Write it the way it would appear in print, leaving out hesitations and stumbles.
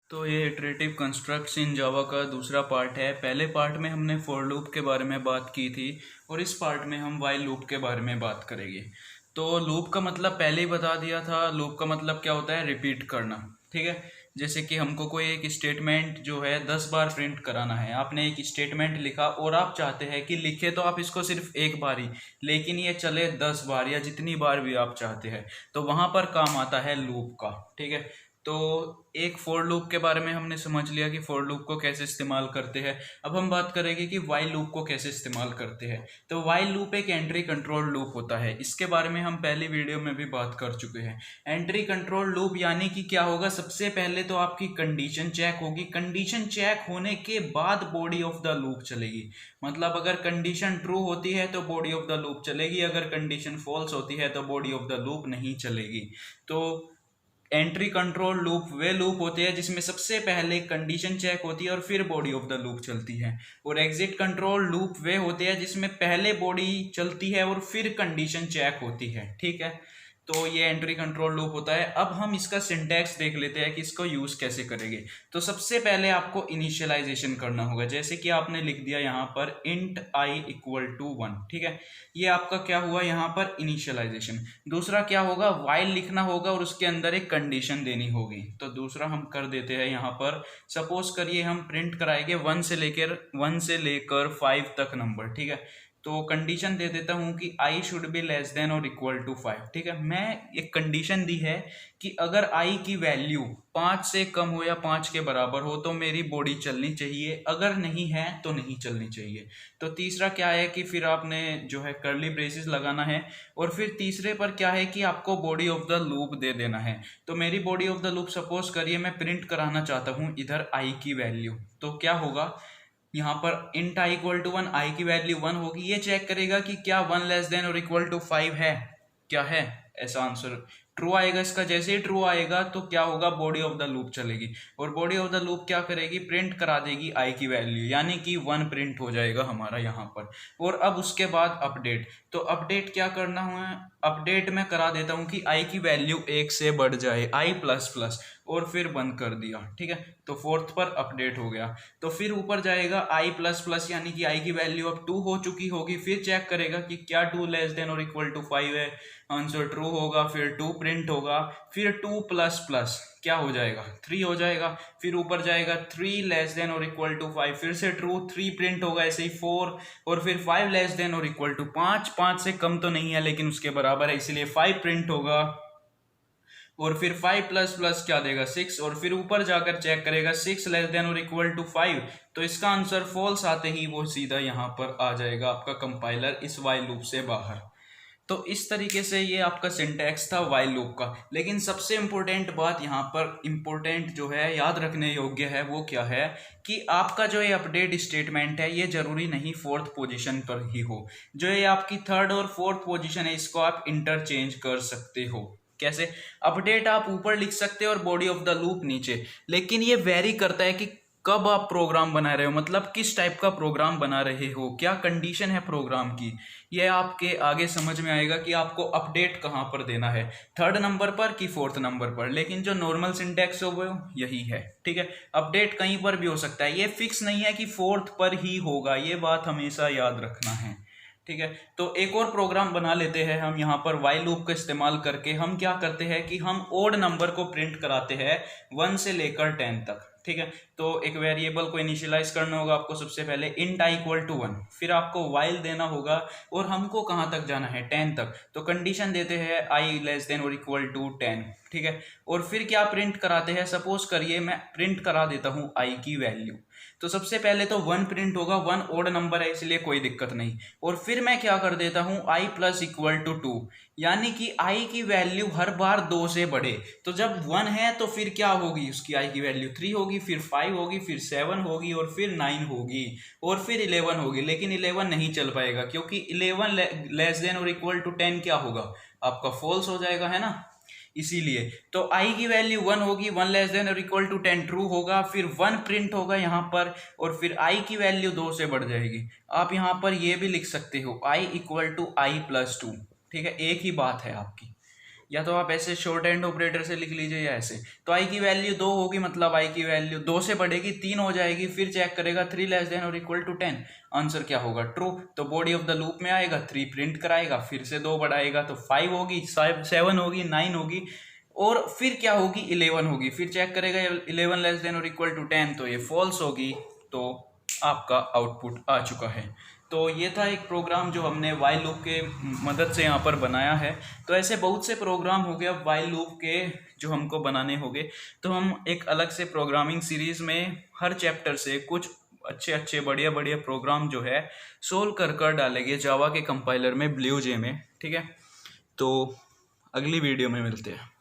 तो ये iterative constructs इन जावा का दूसरा पार्ट है। पहले पार्ट में हमने फॉर लूप के बारे में बात की थी और इस पार्ट में हम वाइल लूप के बारे में बात करेंगे। तो लूप का मतलब पहले ही बता दिया था। लूप का मतलब क्या होता है? रिपीट करना। ठीक है, जैसे कि हमको कोई एक स्टेटमेंट जो है 10 बार प्रिंट कराना है। आपने एक स्टेटमेंट लिखा और आप चाहते हैं कि लिखे तो आप इसको सिर्फ एक बार ही, लेकिन ये चले 10 बार या जितनी बार भी आप चाहते हैं, तो वहां पर काम आता है लूप का। ठीक है, तो एक फॉर लूप के बारे में हमने समझ लिया कि फॉर लूप को कैसे इस्तेमाल करते हैं। अब हम बात करेंगे कि वाइल लूप को कैसे इस्तेमाल करते हैं। तो वाइल लूप एक एंट्री कंट्रोल लूप होता है। इसके बारे में हम पहली वीडियो में भी बात कर चुके हैं। एंट्री कंट्रोल लूप यानी कि क्या होगा? सबसे पहले तो आपकी कंडीशन चेक होगी। कंडीशन चेक होने के बाद बॉडी ऑफ द लूप चलेगी। मतलब अगर कंडीशन ट्रू होती है तो बॉडी ऑफ द लूप चलेगी, अगर कंडीशन फॉल्स होती है तो बॉडी ऑफ द लूप नहीं चलेगी। तो एंट्री कंट्रोल लूप वे लूप होते हैं जिसमें सबसे पहले कंडीशन चेक होती है और फिर बॉडी ऑफ द लूप चलती है। और एग्जिट कंट्रोल लूप वे होते हैं जिसमें पहले बॉडी चलती है और फिर कंडीशन चेक होती है। ठीक है, तो ये एंट्री कंट्रोल लूप होता है। अब हम इसका सिंटैक्स देख लेते हैं कि इसको यूज कैसे करेंगे। तो सबसे पहले आपको इनिशियलाइजेशन करना होगा। जैसे कि आपने लिख दिया यहाँ पर int i इक्वल टू 1। ठीक है, ये आपका क्या हुआ यहाँ पर? इनिशियलाइजेशन। दूसरा क्या होगा? वाइल लिखना होगा और उसके अंदर एक कंडीशन देनी होगी। तो दूसरा हम कर देते हैं यहाँ पर। सपोज करिए हम प्रिंट कराएंगे 1 से लेकर 5 तक नंबर। ठीक है, तो कंडीशन दे देता हूं कि i should be less than और इक्वल टू 5। ठीक है, मैं एक कंडीशन दी है कि अगर i की वैल्यू 5 से कम हो या 5 के बराबर हो तो मेरी बॉडी चलनी चाहिए, अगर नहीं है तो नहीं चलनी चाहिए। तो तीसरा क्या है कि फिर आपने जो है कर्ली ब्रेसेस लगाना है। और फिर तीसरे पर क्या है कि आपको बॉडी ऑफ द लूप दे देना है। तो मेरी body of the loop suppose करिए मैं प्रिंट कराना चाहता हूं इधर i की वैल्यू। तो क्या होगा यहाँ पर? int i equal to 1, i की वैल्यू 1 होगी। ये चेक करेगा कि क्या 1 लेस देन और इक्वल टू 5 है, क्या है। ऐसा आंसर ट्रू आएगा इसका। जैसे ही ट्रू आएगा तो क्या होगा? बॉडी ऑफ द लूप चलेगी और बॉडी ऑफ द लूप क्या करेगी? प्रिंट करा देगी i की वैल्यू, यानी कि 1 प्रिंट हो जाएगा हमारा यहाँ पर। और अब उसके बाद अपडेट। तो अपडेट क्या करना है? अपडेट में करा देता हूँ कि i की वैल्यू 1 से बढ़ जाए, i प्लस प्लस, और फिर बंद कर दिया। ठीक है, तो फोर्थ पर अपडेट हो गया। तो फिर ऊपर जाएगा i प्लस प्लस, यानी कि i की वैल्यू अब 2 हो चुकी होगी। फिर चेक करेगा कि क्या 2 लेस देन और इक्वल टू 5 है। आंसर ट्रू होगा, फिर 2 प्रिंट होगा। फिर 2 प्लस प्लस क्या हो जाएगा? 3 हो जाएगा। फिर ऊपर जाएगा 3 लेस देन और इक्वल टू 5, फिर से ट्रू, 3 प्रिंट होगा। ऐसे ही 4, और फिर 5 लेस देन और इक्वल टू 5, 5 से कम तो नहीं है लेकिन उसके बराबर है, इसलिए 5 प्रिंट होगा। और फिर 5 प्लस प्लस क्या देगा? 6, और फिर ऊपर जाकर चेक करेगा 6 लेस देन और इक्वल टू 5, तो इसका आंसर फॉल्स आते ही वो सीधा यहाँ पर आ जाएगा आपका कंपाइलर इस वाइल लूप से बाहर। तो इस तरीके से ये आपका सिंटैक्स था वाइल लूप का। लेकिन सबसे इंपॉर्टेंट बात यहाँ पर, इंपॉर्टेंट जो है, याद रखने योग्य है, वो क्या है कि आपका जो ये अपडेट स्टेटमेंट है ये जरूरी नहीं 4th पोजीशन पर ही हो। जो ये आपकी 3rd और 4th पोजीशन है इसको आप इंटरचेंज कर सकते हो। कैसे? अपडेट आप ऊपर लिख सकते हो और बॉडी ऑफ द लूप नीचे। लेकिन ये वेरी करता है कि कब आप प्रोग्राम बना रहे हो, मतलब किस टाइप का प्रोग्राम बना रहे हो, क्या कंडीशन है प्रोग्राम की। ये आपके आगे समझ में आएगा कि आपको अपडेट कहाँ पर देना है, 3rd नंबर पर कि 4th नंबर पर। लेकिन जो नॉर्मल सिंटैक्स हो वो यही है। ठीक है, अपडेट कहीं पर भी हो सकता है, ये फिक्स नहीं है कि 4th पर ही होगा, ये बात हमेशा याद रखना है। ठीक है, तो एक और प्रोग्राम बना लेते हैं हम यहाँ पर वाइल लूप का इस्तेमाल करके। हम क्या करते हैं कि हम ओड नंबर को प्रिंट कराते हैं 1 से लेकर 10 तक। ठीक है, तो एक वेरिएबल को इनिशियलाइज करना होगा आपको। सबसे पहले int i इक्वल टू 1, फिर आपको वाइल देना होगा और हमको कहाँ तक जाना है? 10 तक। तो कंडीशन देते हैं i लेस देन और इक्वल टू 10। ठीक है, और फिर क्या प्रिंट कराते हैं? सपोज करिए मैं प्रिंट करा देता हूँ i की वैल्यू। तो सबसे पहले तो 1 प्रिंट होगा, 1 ओड नंबर है इसलिए कोई दिक्कत नहीं। और फिर मैं क्या कर देता हूं? i प्लस इक्वल टू 2, यानी कि i की वैल्यू हर बार 2 से बढ़े। तो जब 1 है तो फिर क्या होगी? उसकी i की वैल्यू 3 होगी, फिर 5 होगी, फिर 7 होगी, और फिर 9 होगी, और फिर 11 होगी। लेकिन 11 नहीं चल पाएगा क्योंकि 11 लेस देन और इक्वल टू 10 क्या होगा? आपका फॉल्स हो जाएगा, है ना। इसीलिए तो i की वैल्यू 1 होगी, 1 लेस देन और इक्वल टू 10 ट्रू होगा, फिर 1 प्रिंट होगा यहाँ पर, और फिर i की वैल्यू 2 से बढ़ जाएगी। आप यहाँ पर ये भी लिख सकते हो i equal to i plus 2। ठीक है, एक ही बात है आपकी। या तो आप ऐसे शॉर्ट हैंड ऑपरेटर से लिख लीजिए या ऐसे। तो आई की वैल्यू 2 होगी, मतलब आई की वैल्यू 2 से बढ़ेगी 3 हो जाएगी, फिर चेक करेगा 3 लेस देन और इक्वल टू 10, आंसर क्या होगा ट्रू। तो बॉडी ऑफ द लूप में आएगा 3 प्रिंट कराएगा, फिर से 2 बढ़ाएगा तो 5 होगी, 7 होगी, 9 होगी, और फिर क्या होगी 11 होगी, फिर चेक करेगा 11 लेस देन और इक्वल टू 10, तो ये फॉल्स होगी। तो आपका आउटपुट आ चुका है। तो ये था एक प्रोग्राम जो हमने वाइल लूप के मदद से यहाँ पर बनाया है। तो ऐसे बहुत से प्रोग्राम हो गए अब वाइल लूप के जो हमको बनाने होंगे। तो हम एक अलग से प्रोग्रामिंग सीरीज़ में हर चैप्टर से कुछ अच्छे अच्छे बढ़िया बढ़िया प्रोग्राम जो है सोल्व कर डालेंगे जावा के कंपाइलर में, ब्लू जे में। ठीक है, तो अगली वीडियो में मिलते हैं।